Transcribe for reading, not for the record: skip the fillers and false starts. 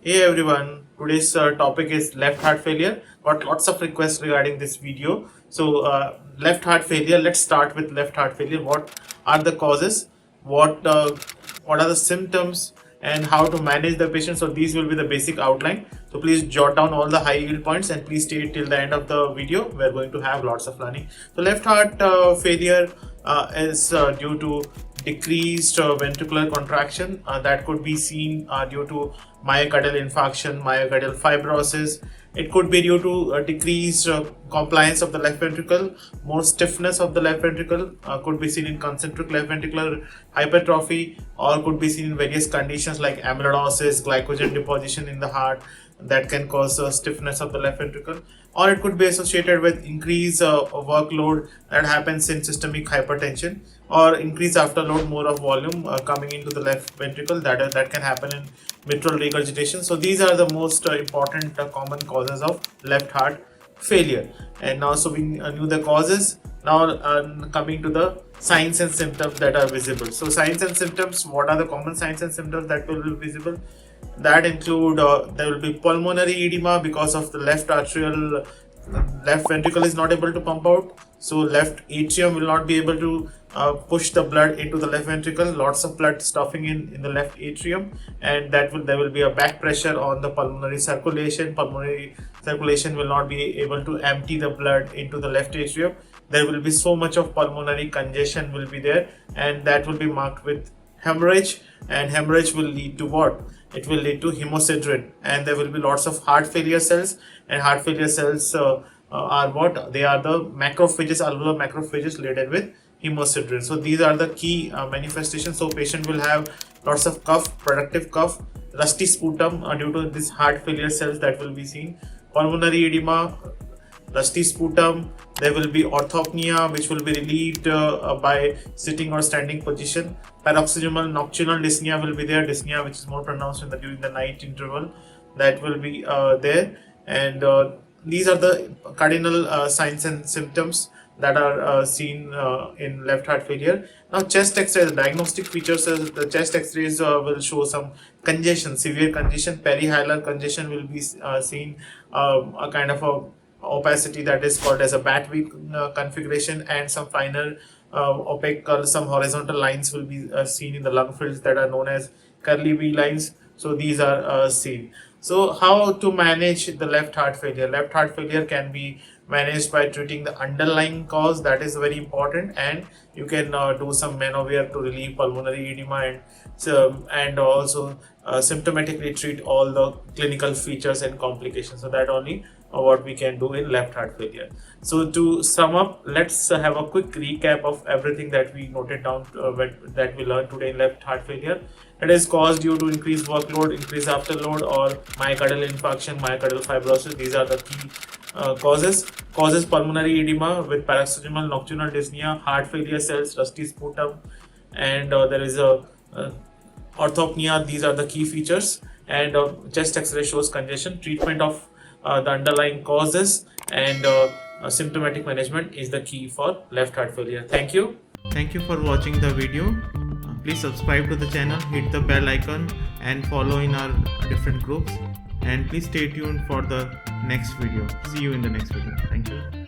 Hey everyone, today's topic is left heart failure. Got lots of requests regarding this video. So, left heart failure. Let's start with left heart failure. What are the causes? What are the symptoms? And how to manage the patient? So these will be the basic outline. So please jot down all the high yield points and please stay till the end of the video. We're going to have lots of learning. So left heart failure is due to decreased ventricular contraction that could be seen due to myocardial infarction, myocardial fibrosis. It could be due to decreased compliance of the left ventricle, more stiffness of the left ventricle, could be seen in concentric left ventricular hypertrophy, or could be seen in various conditions like amyloidosis, glycogen deposition in the heart that can cause stiffness of the left ventricle, or it could be associated with increased workload that happens in systemic hypertension, or increased afterload, more of volume coming into the left ventricle that can happen in mitral regurgitation. So these are the most important common causes of left heart failure. And now, so we knew the causes. Now coming to the signs and symptoms that are visible. So signs and symptoms, what are the common signs and symptoms that will be visible? That include there will be pulmonary edema because of the left ventricle is not able to pump out, so left atrium will not be able to push the blood into the left ventricle. Lots of blood stuffing in the left atrium, and there will be a back pressure on the pulmonary circulation. Pulmonary circulation will not be able to empty the blood into the left atrium. There will be so much of pulmonary congestion will be there, and that will be marked with hemorrhage, and hemorrhage will lead to what? It will lead to hemosiderin, and there will be lots of heart failure cells, and heart failure cells are what? They are the macrophages, alveolar macrophages laden with hemosiderin. So these are the key manifestations. So patient will have lots of cough, productive cough, rusty sputum due to this heart failure cells that will be seen, pulmonary edema, rusty sputum. There will be orthopnea, which will be relieved by sitting or standing position. Paroxysmal nocturnal dyspnea will be there, dyspnea which is more pronounced during the night interval, that will be there. And these are the cardinal signs and symptoms that are seen in left heart failure. Now chest x-rays, diagnostic features, the chest x-rays will show some congestion, severe congestion, perihilar congestion will be seen, a kind of a opacity that is called as a Batwick configuration, and some finer opaque some horizontal lines will be seen in the lung fields that are known as curly V lines. So these are seen. So how to manage the left heart failure? Left heart failure can be managed by treating the underlying cause, that is very important, and you can do some manovir to relieve pulmonary edema, and also symptomatically treat all the clinical features and complications. So that only what we can do in left heart failure. So to sum up, let's have a quick recap of everything that we noted down that we learned today in left heart failure. It is caused due to increased workload, increased afterload, or myocardial infarction, myocardial fibrosis. These are the key causes. Causes pulmonary edema with paroxysmal nocturnal dyspnea, heart failure cells, rusty sputum, and there is a orthopnea. These are the key features. And chest x-ray shows congestion. Treatment of the underlying causes and symptomatic management is the key for left heart failure. Thank you. Thank you for watching the video. Please subscribe to the channel, hit the bell icon, and follow in our different groups. And please stay tuned for the next video. See you in the next video. Thank you.